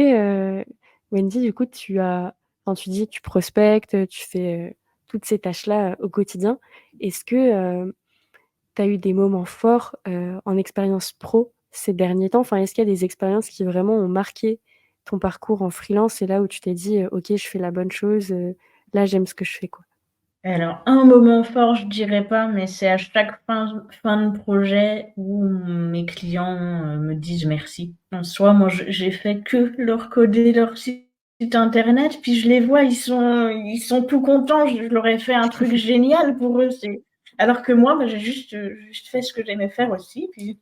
que, Wendy, du coup, tu dis tu prospectes, tu fais toutes ces tâches-là au quotidien. Est-ce que tu as eu des moments forts en expérience pro ces derniers temps? Enfin, est-ce qu'il y a des expériences qui vraiment ont marqué ton parcours en freelance et là où tu t'es dit, ok, je fais la bonne chose, là j'aime ce que je fais, quoi. Alors, un moment fort, je dirais pas, mais c'est à chaque fin de projet où mes clients me disent merci. En soi, moi, j'ai fait que leur coder leur site internet, puis je les vois, ils sont tout contents. Je leur ai fait un truc génial pour eux. Alors que moi, bah, j'ai juste fait ce que j'aimais faire aussi. Puis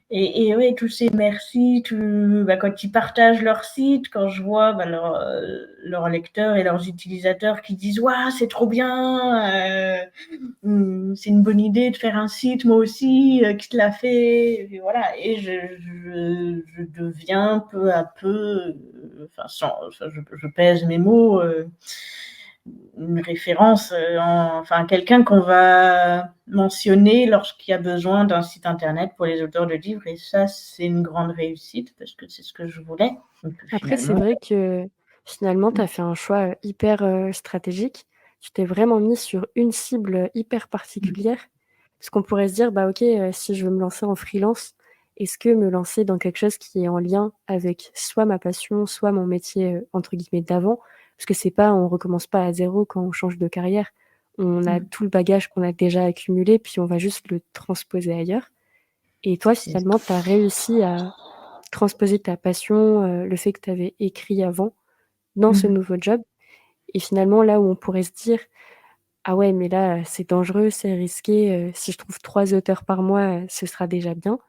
et ouais, tous ces merci, bah, quand ils partagent leur site, quand je vois bah, leurs lecteurs et leurs utilisateurs qui disent waouh, c'est trop bien, c'est une bonne idée de faire un site, moi aussi, qui te l'a fait, et voilà. Et je deviens peu à peu, je pèse mes mots, une référence, enfin quelqu'un qu'on va mentionner lorsqu'il y a besoin d'un site internet pour les auteurs de livres. Et ça, c'est une grande réussite parce que c'est ce que je voulais. Donc Après, c'est finalement, vrai que finalement, tu as fait un choix hyper stratégique. Tu t'es vraiment mis sur une cible hyper particulière. Parce qu'on pourrait se dire, bah ok, si je veux me lancer en freelance, est-ce que me lancer dans quelque chose qui est en lien avec soit ma passion, soit mon métier entre guillemets d'avant? Parce que c'est pas, on recommence pas à zéro quand on change de carrière. On a tout le bagage qu'on a déjà accumulé, puis on va juste le transposer ailleurs. Et toi, c'est finalement, tu as réussi à transposer ta passion, le fait que tu avais écrit avant, dans ce nouveau job. Et finalement, là où on pourrait se dire: «Ah ouais, mais là, c'est dangereux, c'est risqué, si je trouve 3 auteurs par mois, ce sera déjà bien».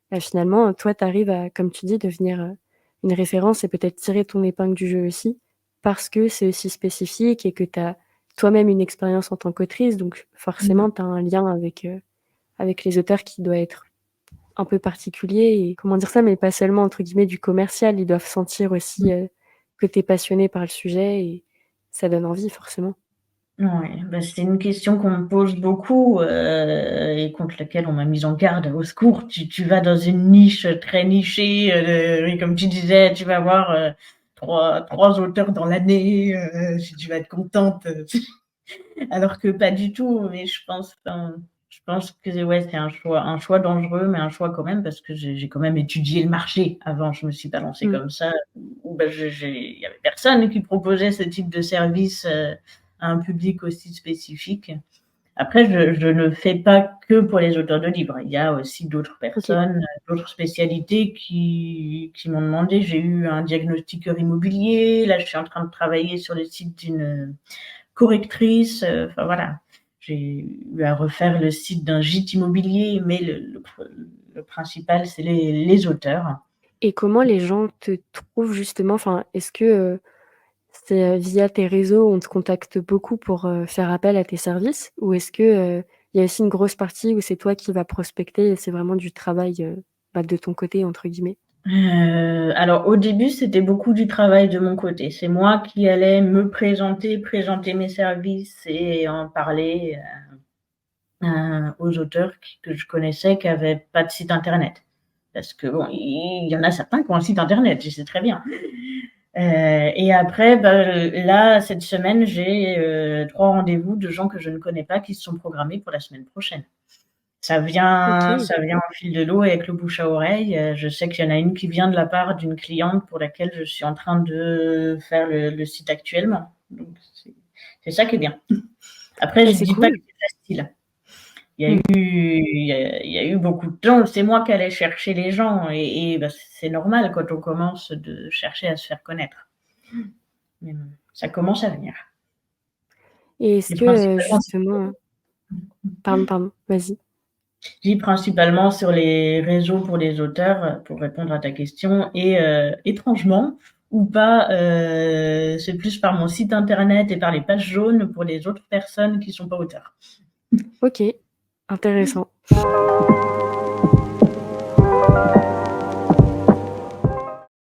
Bah, finalement, toi, tu arrives à, comme tu dis, devenir, une référence et peut-être tirer ton épingle du jeu aussi, parce que c'est aussi spécifique et que tu as toi-même une expérience en tant qu'autrice, donc forcément, tu as un lien avec les auteurs qui doit être un peu particulier et comment dire ça, mais pas seulement entre guillemets du commercial. Ils doivent sentir aussi que tu es passionné par le sujet et ça donne envie forcément. ouais, bah, c'est une question qu'on me pose beaucoup et contre laquelle on m'a mise en garde. Au secours, tu vas dans une niche très nichée. Oui, comme tu disais, tu vas avoir trois auteurs dans l'année. Si tu vas être contente. Alors que pas du tout. Mais je pense que ouais, c'est un choix dangereux, mais un choix quand même parce que j'ai quand même étudié le marché avant. Je me suis pas lancée Mmh. comme ça. Où bah, il y avait personne qui proposait ce type de service à un public aussi spécifique. Après, je ne fais pas que pour les auteurs de livres. Il y a aussi d'autres OK. personnes, d'autres spécialités qui m'ont demandé. J'ai eu un diagnostiqueur immobilier. Là, je suis en train de travailler sur le site d'une correctrice. Enfin voilà, j'ai eu à refaire le site d'un gîte immobilier, mais le principal, c'est les auteurs. Et comment les gens te trouvent justement? Enfin, est-ce que, c'est, via tes réseaux, on te contacte beaucoup pour, faire appel à tes services? Ou est-ce que, il y a aussi une grosse partie où c'est toi qui vas prospecter et c'est vraiment du travail, bah, «de ton côté» entre guillemets? Alors au début, c'était beaucoup du travail de mon côté. C'est moi qui allais me présenter mes services et en parler, aux auteurs que je connaissais qui avaient pas de site internet. Parce que bon, il y en a certains qui ont un site internet, je sais très bien. Et après, bah, là, cette semaine, j'ai 3 rendez-vous de gens que je ne connais pas qui se sont programmés pour la semaine prochaine. Ça vient OK. ça vient au fil de l'eau avec le bouche à oreille. Je sais qu'il y en a une qui vient de la part d'une cliente pour laquelle je suis en train de faire le site actuellement. Donc c'est ça qui est bien. Après, Bah, je c'est dis pas que cool. c'est facile. Il y a Mmh. eu il y a eu beaucoup de temps, c'est moi qui allais chercher les gens et bah, c'est normal quand on commence de chercher à se faire connaître. Mais ça commence à venir. Et est-ce Et que, principalement justement pardon, vas-y. je dis principalement sur les réseaux pour les auteurs, pour répondre à ta question et étrangement ou pas, c'est plus par mon site internet et par les pages jaunes pour les autres personnes qui sont pas auteurs. OK, intéressant.